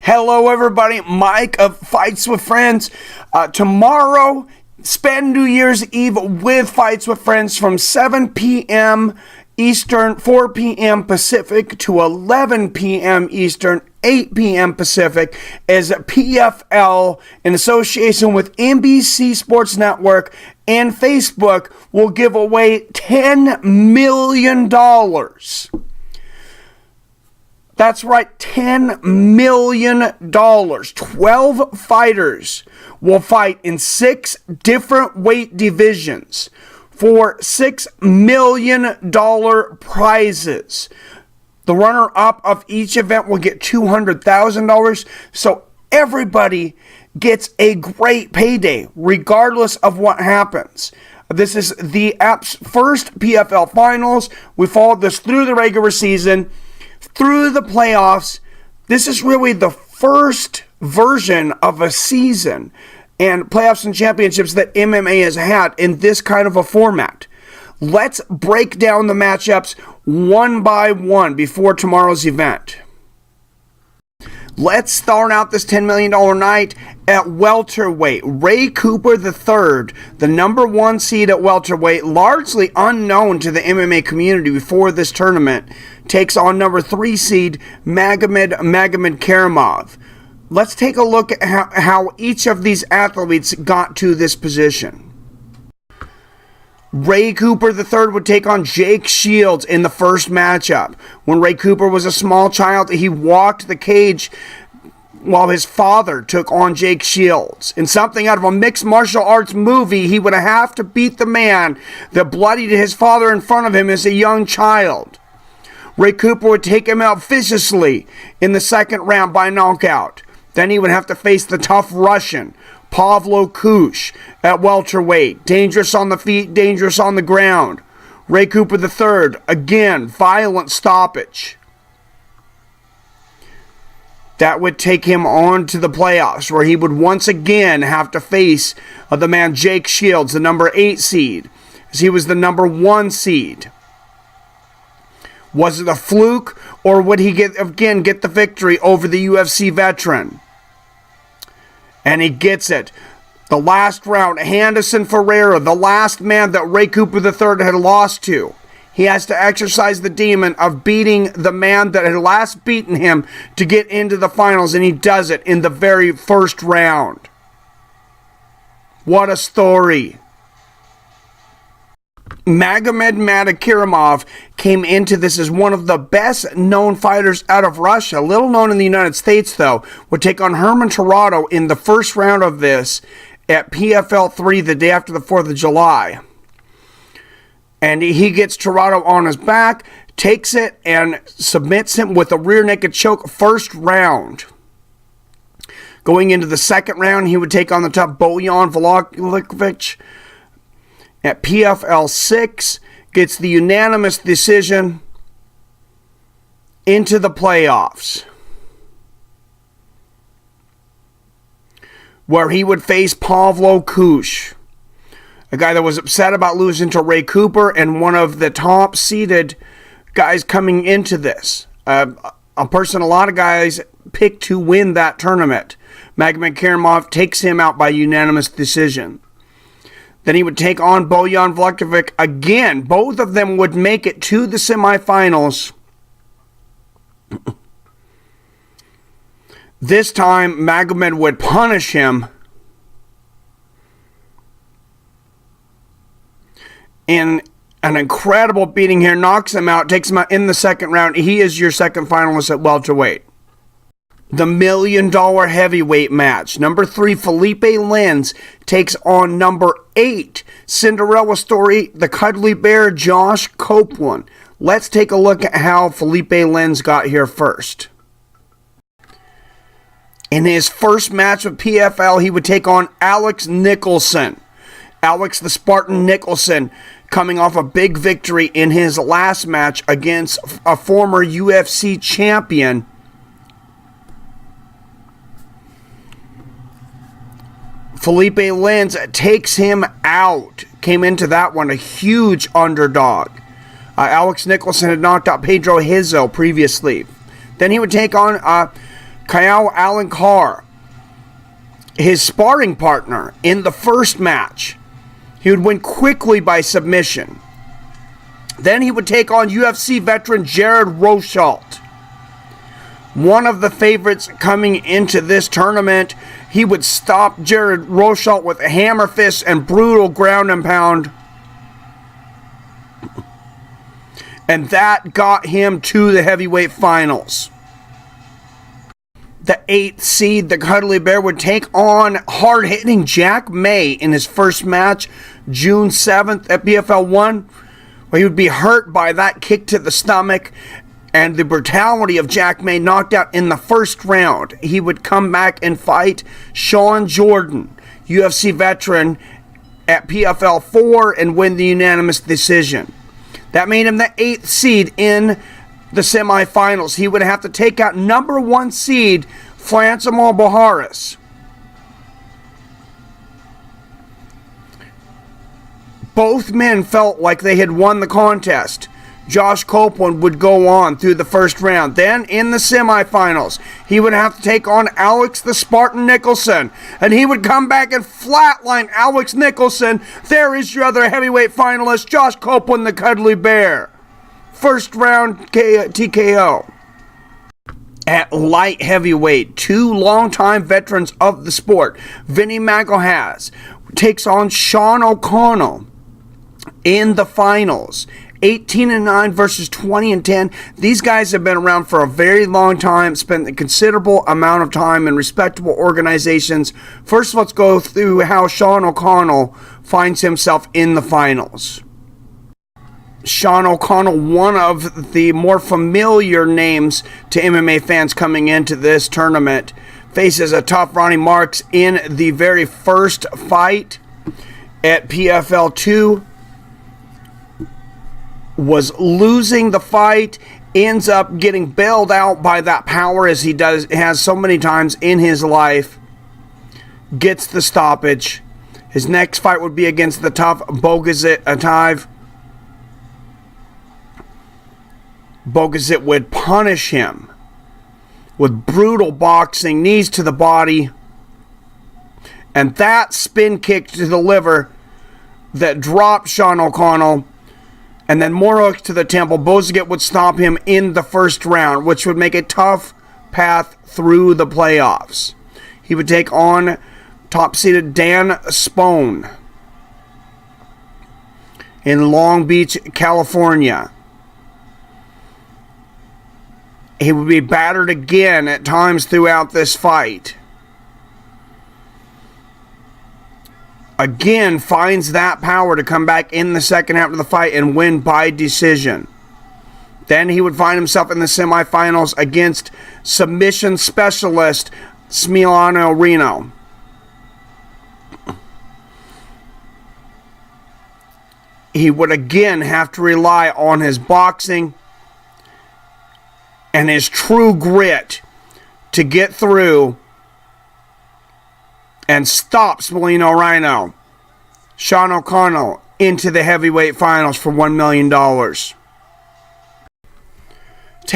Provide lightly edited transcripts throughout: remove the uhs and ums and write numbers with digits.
Hello, everybody. Mike of Fights with Friends. Tomorrow, spend New Year's Eve with Fights with Friends from 7 p.m. Eastern, 4 p.m. Pacific to 11 p.m. Eastern, 8 p.m. Pacific, as PFL, in association with NBC Sports Network and Facebook, will give away $10 million. That's right, $10 million. 12 fighters will fight in 6 different weight divisions for $6 million prizes. The runner-up of each event will get $200,000. So everybody gets a great payday, regardless of what happens. This is the app's first PFL Finals. We followed this through the regular season, through the playoffs. This is really the first version of a season and playoffs and championships that MMA has had in this kind of a format. Let's break down the matchups one by one before tomorrow's event. Let's start out this $10 million night at welterweight. Ray Cooper III, the number 1 seed at welterweight, largely unknown to the MMA community before this tournament, takes on number 3 seed Magomed Karamov. Let's take a look at how each of these athletes got to this position. Ray Cooper III would take on Jake Shields in the first matchup. When Ray Cooper was a small child, he walked the cage while his father took on Jake Shields. In something out of a mixed martial arts movie, he would have to beat the man that bloodied his father in front of him as a young child. Ray Cooper would take him out viciously in the second round by knockout. Then he would have to face the tough Russian, Pavlo Kush, at welterweight. Dangerous on the feet, dangerous on the ground. Ray Cooper III, again, violent stoppage. That would take him on to the playoffs, where he would once again have to face the man Jake Shields, the number 8 seed, as he was the number 1 seed. Was it a fluke, or would he get the victory over the UFC veteran? And he gets it. The last round, Henderson Ferreira, the last man that Ray Cooper III had lost to. He has to exercise the demon of beating the man that had last beaten him to get into the finals, and he does it in the very first round. What a story. Magomed Karamov came into this as one of the best known fighters out of Russia. Little known in the United States, though, would take on Herman Tirado in the first round of this at PFL 3 the day after the 4th of July. And he gets Tirado on his back, takes it, and submits him with a rear naked choke first round. Going into the second round, he would take on the tough Bojan Vlahovic at PFL 6, gets the unanimous decision into the playoffs, where he would face Pavlo Kush, a guy that was upset about losing to Ray Cooper and one of the top-seeded guys coming into this. A person a lot of guys picked to win that tournament. Magomed Karamov takes him out by unanimous decision. Then he would take on Bojan Vlahovic again. Both of them would make it to the semifinals. This time, Magomed would punish him in an incredible beating here. Knocks him out, takes him out in the second round. He is your second finalist at welterweight. The $1 million heavyweight match. Number 3, Felipe Lins takes on number 8, Cinderella story, the cuddly bear, Josh Copeland. Let's take a look at how Felipe Lins got here first. In his first match with PFL, he would take on Alex Nicholson. Alex the Spartan Nicholson, coming off a big victory in his last match against a former UFC champion, Felipe Lins takes him out. Came into that one a huge underdog. Alex Nicholson had knocked out Pedro Hizo previously. Then he would take on Kyle Allen Carr, his sparring partner in the first match. He would win quickly by submission. Then he would take on UFC veteran Jared Rosholt. One of the favorites coming into this tournament. He would stop Jared Rosholt with a hammer fist and brutal ground and pound. And that got him to the heavyweight finals. The 8th seed, the Cuddly Bear, would take on hard-hitting Jack May in his first match, June 7th at PFL 1, where he would be hurt by that kick to the stomach and the brutality of Jack May, knocked out in the first round. He would come back and fight Sean Jordan, UFC veteran, at PFL 4 and win the unanimous decision. That made him the 8th seed in the semifinals. He would have to take out number 1 seed Francimar Boharis. Both men felt like they had won the contest. Josh Copeland would go on through the first round. Then in the semifinals, he would have to take on Alex the Spartan Nicholson. And he would come back and flatline Alex Nicholson. There is your other heavyweight finalist, Josh Copeland, the Cuddly Bear. First round TKO. At light heavyweight, 2 longtime veterans of the sport, Vinny Magalhães takes on Sean O'Connell in the finals. 18-9 versus 20-10. These guys have been around for a very long time, spent a considerable amount of time in respectable organizations. First, let's go through how Sean O'Connell finds himself in the finals. Sean O'Connell, one of the more familiar names to MMA fans coming into this tournament, faces a tough Ronnie Marks in the very first fight at PFL 2. Was losing the fight, ends up getting bailed out by that power, as he has so many times in his life. Gets the stoppage. His next fight would be against the tough Bogazit Ataev. Bogazit would punish him with brutal boxing, knees to the body, and that spin kick to the liver that dropped Sean O'Connell. And then more hooks to the temple. Bogazit would stop him in the first round, which would make a tough path through the playoffs. He would take on top-seeded Dan Spone in Long Beach, California. He would be battered again at times throughout this fight. Again, finds that power to come back in the second half of the fight and win by decision. Then he would find himself in the semifinals against submission specialist Smilano Reno. He would again have to rely on his boxing and his true grit to get through and stop Smilano Reno, Sean O'Connell, into the heavyweight finals for $1 million. To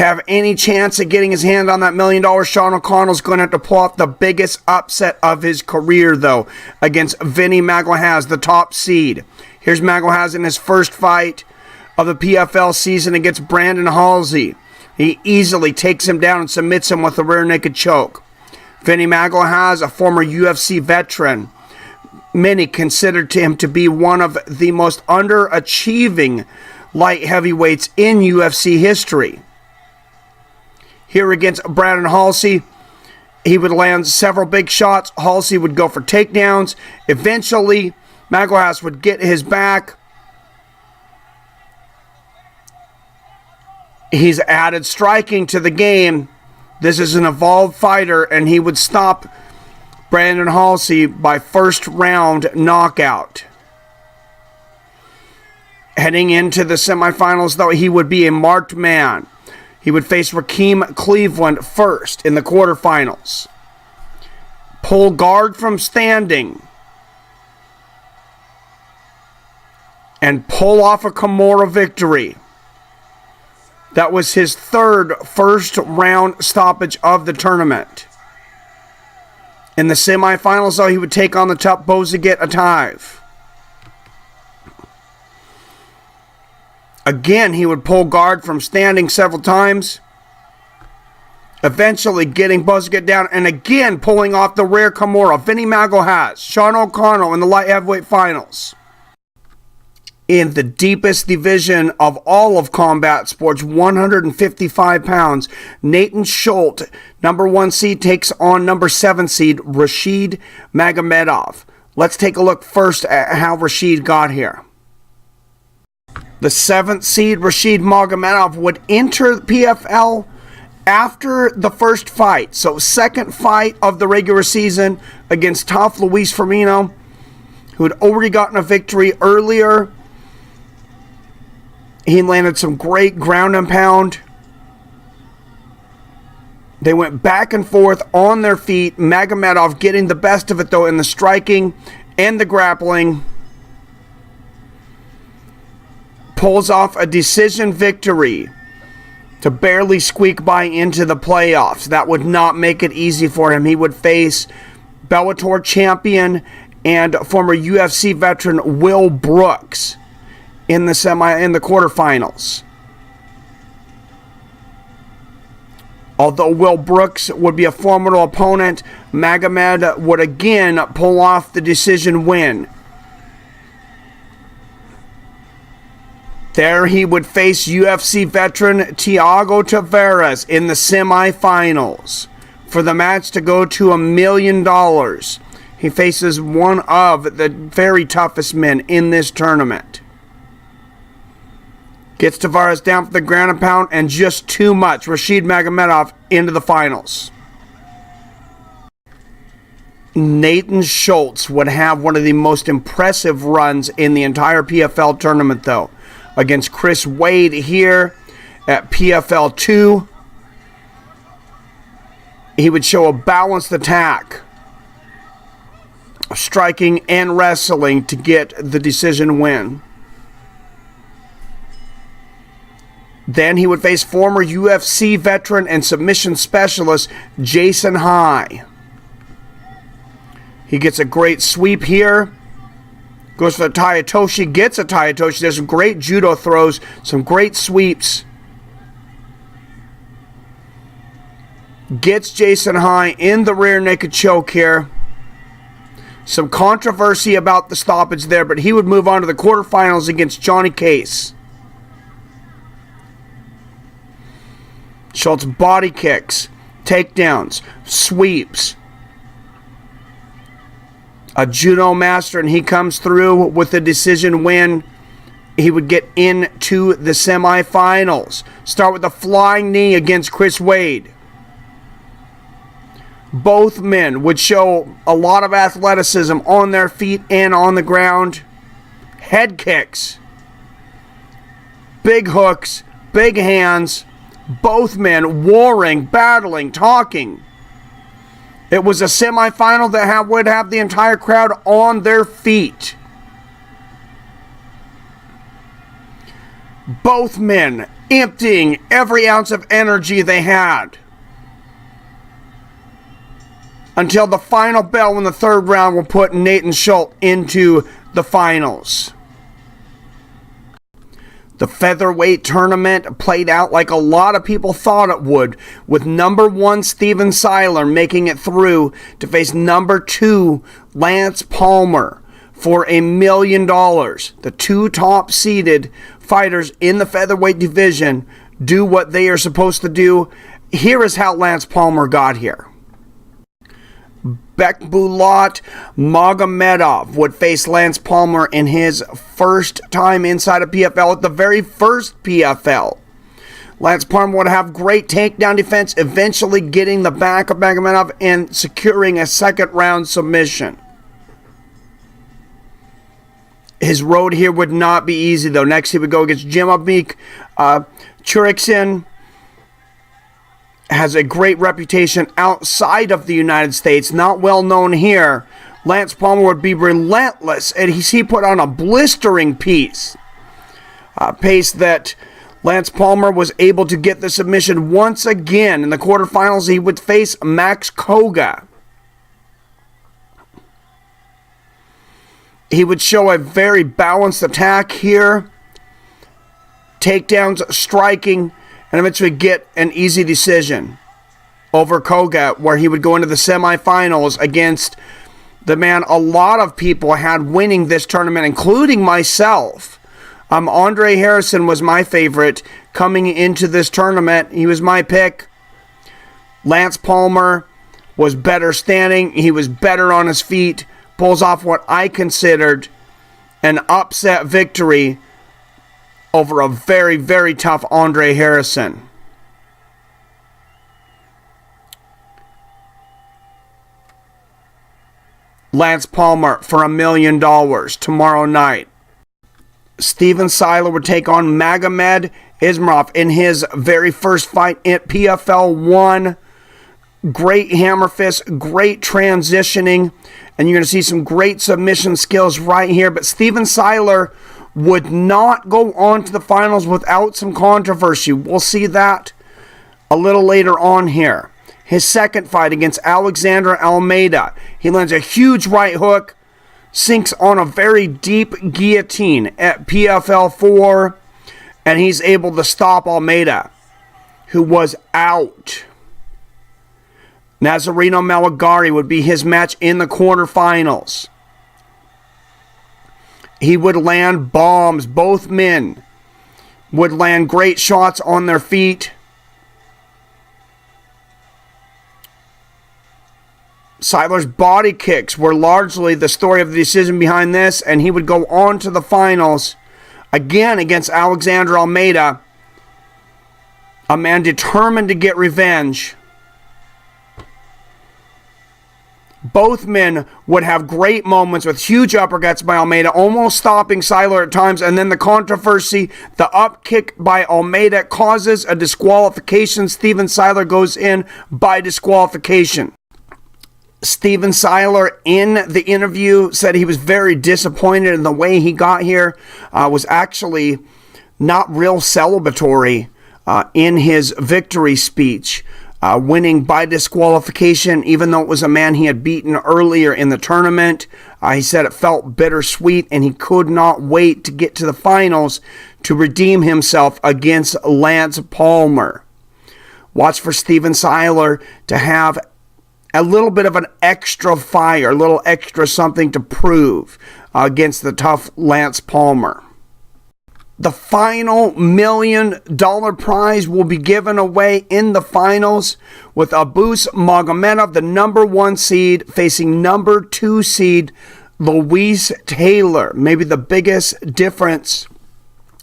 have any chance of getting his hand on that $1 million, Sean O'Connell's going to have to pull off the biggest upset of his career, though, against Vinny Magalhães, the top seed. Here's Magalhães in his first fight of the PFL season against Brandon Halsey. He easily takes him down and submits him with a rear naked choke. Vinny Magalhães, a former UFC veteran, many considered him to be one of the most underachieving light heavyweights in UFC history. Here against Brandon Halsey, he would land several big shots. Halsey would go for takedowns. Eventually, Magalhães would get his back. He's added striking to the game. This is an evolved fighter, and he would stop Brandon Halsey by first round knockout. Heading into the semifinals, though, he would be a marked man. He would face Rakeem Cleveland first in the quarterfinals. Pull guard from standing. And pull off a Kimura victory. That was his third first round stoppage of the tournament. In the semifinals, though, he would take on the tough Bozaget Ataev. Again, he would pull guard from standing several times, eventually getting Bozaget down, and again pulling off the rare Kimura. Vinny Magal has Sean O'Connell in the light heavyweight finals. In the deepest division of all of combat sports, 155 pounds, Nathan Schultz, number 1 seed, takes on number 7 seed, Rashid Magomedov. Let's take a look first at how Rashid got here. The 7th seed, Rashid Magomedov, would enter PFL after the first fight. So second fight of the regular season against tough Luis Firmino, who had already gotten a victory earlier. He landed some great ground and pound. They went back and forth on their feet. Magomedov getting the best of it, though, in the striking and the grappling. Pulls off a decision victory to barely squeak by into the playoffs. That would not make it easy for him. He would face Bellator champion and former UFC veteran Will Brooks in the quarterfinals. Although Will Brooks would be a formidable opponent, Magomed would again pull off the decision win. There he would face UFC veteran Thiago Tavares in the semifinals for the match to go to $1 million. He faces one of the very toughest men in this tournament. Gets Tavares down for the ground and pound, and just too much. Rashid Magomedov into the finals. Nathan Schultz would have one of the most impressive runs in the entire PFL tournament, though, against Chris Wade here at PFL 2. He would show a balanced attack, striking and wrestling to get the decision win. Then he would face former UFC veteran and submission specialist Jason High. He gets a great sweep here. Goes for the Tayatoshi, gets a Tayatoshi. There's some great judo throws, some great sweeps. Gets Jason High in the rear naked choke here. Some controversy about the stoppage there, but he would move on to the quarterfinals against Johnny Case. Schultz body kicks, takedowns, sweeps. A judo master, and he comes through with a decision win. He would get into the semifinals. Start with a flying knee against Chris Wade. Both men would show a lot of athleticism on their feet and on the ground. Head kicks. Big hooks, big hands. Both men warring, battling, talking. It was a semifinal that would have the entire crowd on their feet. Both men emptying every ounce of energy they had until the final bell in the third round will put Nathan Schultz into the finals. The featherweight tournament played out like a lot of people thought it would, with number 1 Steven Seiler making it through to face number 2 Lance Palmer for $1 million. The 2 top seeded fighters in the featherweight division do what they are supposed to do. Here is how Lance Palmer got here. Bekbulat Magomedov would face Lance Palmer in his first time inside of PFL at the very first PFL. Lance Palmer would have great takedown defense, eventually getting the back of Magomedov and securing a second round submission. His road here would not be easy, though. Next he would go against Jimabik Churiksin. Has a great reputation outside of the United States, not well known here. Lance Palmer would be relentless, and he put on a blistering pace that Lance Palmer was able to get the submission once again. In the quarterfinals, he would face Max Koga. He would show a very balanced attack here. Takedowns, striking, and eventually get an easy decision over Koga, where he would go into the semifinals against the man a lot of people had winning this tournament, including myself. Andre Harrison was my favorite coming into this tournament. He was my pick. Lance Palmer was better standing. He was better on his feet. Pulls off what I considered an upset victory over a very, very tough Andre Harrison. Lance Palmer for $1 million tomorrow night. Steven Siler would take on Magomed Ismarov in his very first fight at PFL 1. Great hammer fist, great transitioning, and you're going to see some great submission skills right here. But Steven Siler would not go on to the finals without some controversy. We'll see that a little later on here. His second fight against Alexander Almeida. He lands a huge right hook, sinks on a very deep guillotine at PFL 4, and he's able to stop Almeida, who was out. Nazareno Malagari would be his match in the quarterfinals. He would land bombs. Both men would land great shots on their feet. Siler's body kicks were largely the story of the decision behind this, and he would go on to the finals again against Alexander Almeida, a man determined to get revenge. Both men would have great moments with huge uppercuts by Almeida, almost stopping Siler at times, and then the controversy, the up kick by Almeida causes a disqualification. Steven Siler goes in by disqualification. Steven Siler, in the interview, said he was very disappointed in the way he got here. Was actually not real celebratory in his victory speech. Winning by disqualification, even though it was a man he had beaten earlier in the tournament. He said it felt bittersweet, and he could not wait to get to the finals to redeem himself against Lance Palmer. Watch for Steven Siler to have a little bit of an extra fire, a little extra something to prove against the tough Lance Palmer. The final $1 million prize will be given away in the finals with Abus Magomedov, the number 1 seed, facing number 2 seed Luis Taylor. Maybe the biggest difference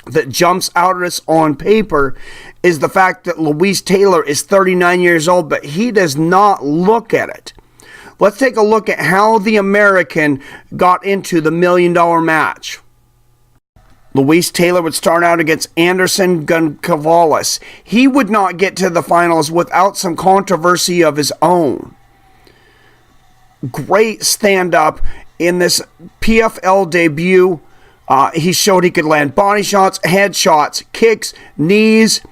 that jumps out at us on paper is the fact that Luis Taylor is 39 years old, but he does not look at it. Let's take a look at how the American got into the $1 million match. Luis Taylor would start out against Anderson Goncalves. He would not get to the finals without some controversy of his own. Great stand-up in this PFL debut. He showed he could land body shots, head shots, kicks, knees.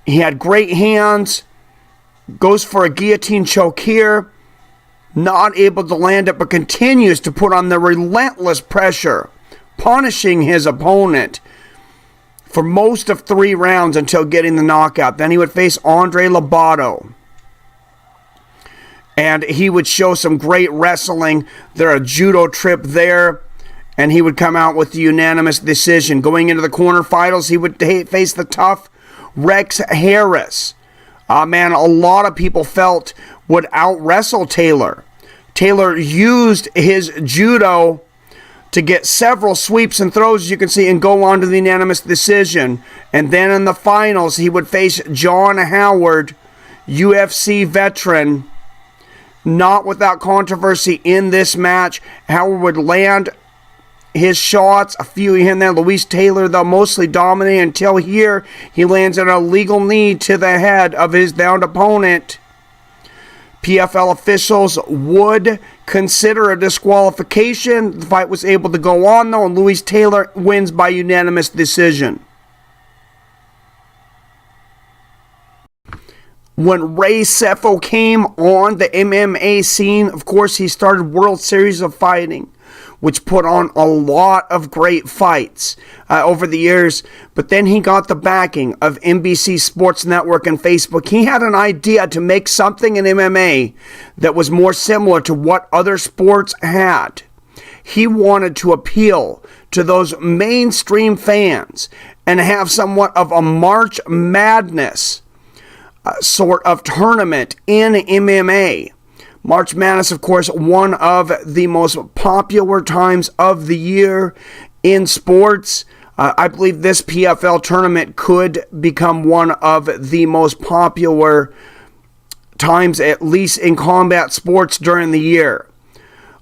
He had great hands. Goes for a guillotine choke here. Not able to land it, but continues to put on the relentless pressure, punishing his opponent for most of 3 rounds until getting the knockout. Then he would face Andre Lobato, and he would show some great wrestling. There a judo trip there, and he would come out with the unanimous decision. Going into the quarterfinals, he would face the tough Rex Harris. Man, a lot of people felt would out-wrestle Taylor. Taylor used his judo to get several sweeps and throws, as you can see, and go on to the unanimous decision. And then in the finals, he would face John Howard, UFC veteran. Not without controversy in this match. Howard would land his shots, a few here and there. Luis Taylor, though, mostly dominating until here. He lands an illegal knee to the head of his downed opponent. PFL officials would consider a disqualification. The fight was able to go on, though, and Luis Taylor wins by unanimous decision. When Ray Sefo came on the MMA scene, of course, he started World Series of Fighting. which put on a lot of great fights over the years. But then he got the backing of NBC Sports Network and Facebook. He had an idea to make something in MMA that was more similar to what other sports had. He wanted to appeal to those mainstream fans and have somewhat of a March Madness sort of tournament in MMA. March Madness, of course, one of the most popular times of the year in sports. I believe this PFL tournament could become one of the most popular times, at least in combat sports during the year.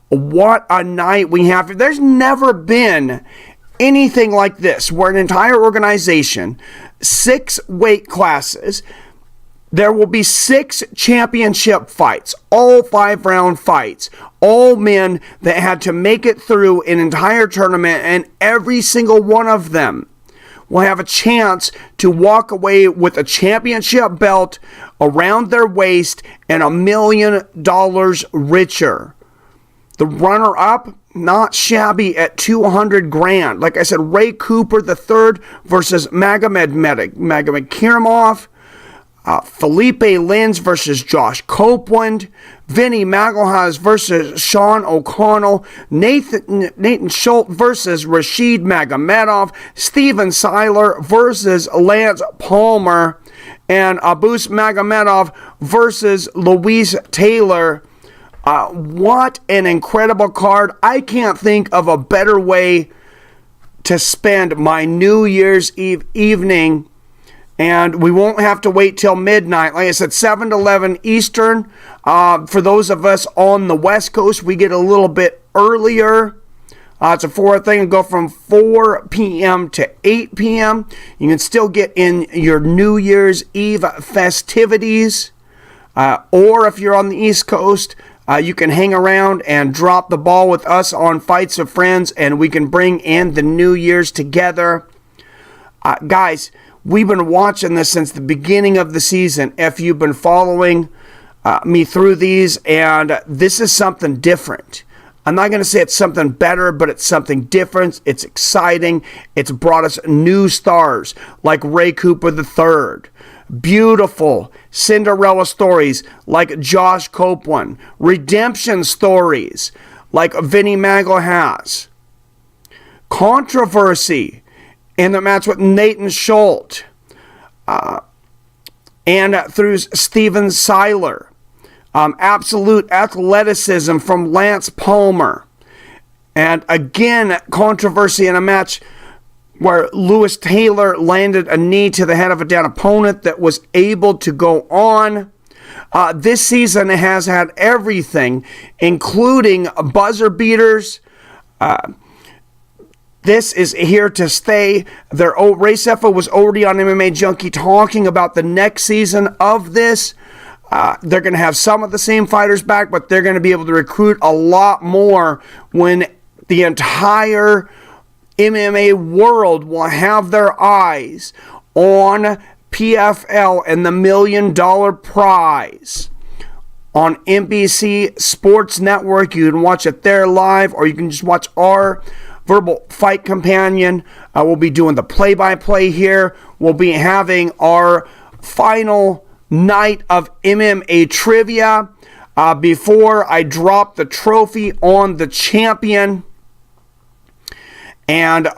What a night we have. There's never been anything like this, where an entire organization, 6 weight classes, there will be 6 championship fights, all 5-round fights, all men that had to make it through an entire tournament, and every single one of them will have a chance to walk away with a championship belt around their waist and $1 million richer. The runner-up, not shabby at $200,000. Like I said, Ray Cooper III versus Magomed Kirimov. Felipe Lins versus Josh Copeland, Vinny Magalhaes versus Sean O'Connell, Nathan Schultz versus Rashid Magomedov, Steven Seiler versus Lance Palmer, and Abus Magomedov versus Luis Taylor. What an incredible card. I can't think of a better way to spend my New Year's Eve evening. And we won't have to wait till midnight. Like I said, 7 to 11 Eastern. For those of us on the West Coast, we get a little bit earlier. It's a 4 thing. Go from 4 p.m. to 8 p.m. You can still get in your New Year's Eve festivities. Or if you're on the East Coast, you can hang around and drop the ball with us on Fights of Friends, and we can bring in the New Year's together. Guys, we've been watching this since the beginning of the season. If you've been following me through these, and this is something different. I'm not going to say it's something better, but it's something different. It's exciting. It's brought us new stars like Ray Cooper III. Beautiful Cinderella stories like Josh Copeland. Redemption stories like Vinny Magalhaes. Controversy in the match with Nathan Schultz. And through Steven Seiler. Absolute athleticism from Lance Palmer. And again, controversy in a match where Lewis Taylor landed a knee to the head of a down opponent that was able to go on. This season has had everything, including buzzer beaters. This is here to stay. Ray Seffa was already on MMA Junkie talking about the next season of this. They're going to have some of the same fighters back, but they're going to be able to recruit a lot more when the entire MMA world will have their eyes on PFL and the $1 million prize. On NBC Sports Network, you can watch it there live, or you can just watch our Verbal Fight Companion. We'll be doing the play-by-play here. We'll be having our final night of MMA trivia before I drop the trophy on the champion. And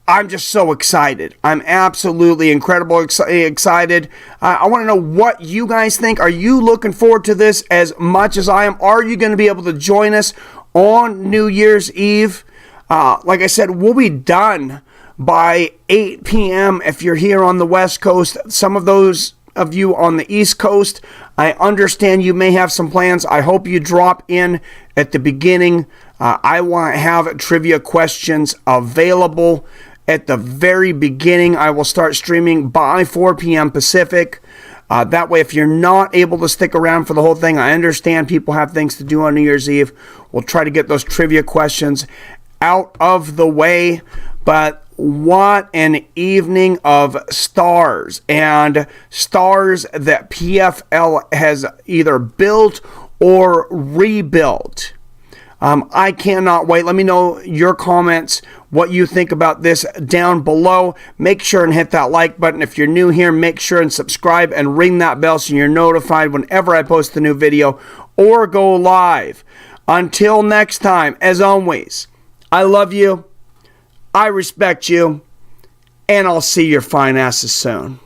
I'm just so excited. I'm absolutely incredibly excited. I want to know what you guys think. Are you looking forward to this as much as I am? Are you going to be able to join us on New Year's Eve? Like I said, we'll be done by 8 p.m. if you're here on the West Coast. Some of those of you on the East Coast, I understand you may have some plans. I hope you drop in at the beginning. I want to have trivia questions available at the very beginning. I will start streaming by 4 p.m. Pacific. That way, if you're not able to stick around for the whole thing, I understand people have things to do on New Year's Eve. We'll try to get those trivia questions out of the way. But what an evening of stars, and stars that PFL has either built or rebuilt. I cannot wait. Let me know your comments, what you think about this down below. Make sure and hit that like button. If you're new here, make sure and subscribe and ring that bell so you're notified whenever I post a new video or go live. Until next time, as always, I love you, I respect you, and I'll see your fine asses soon.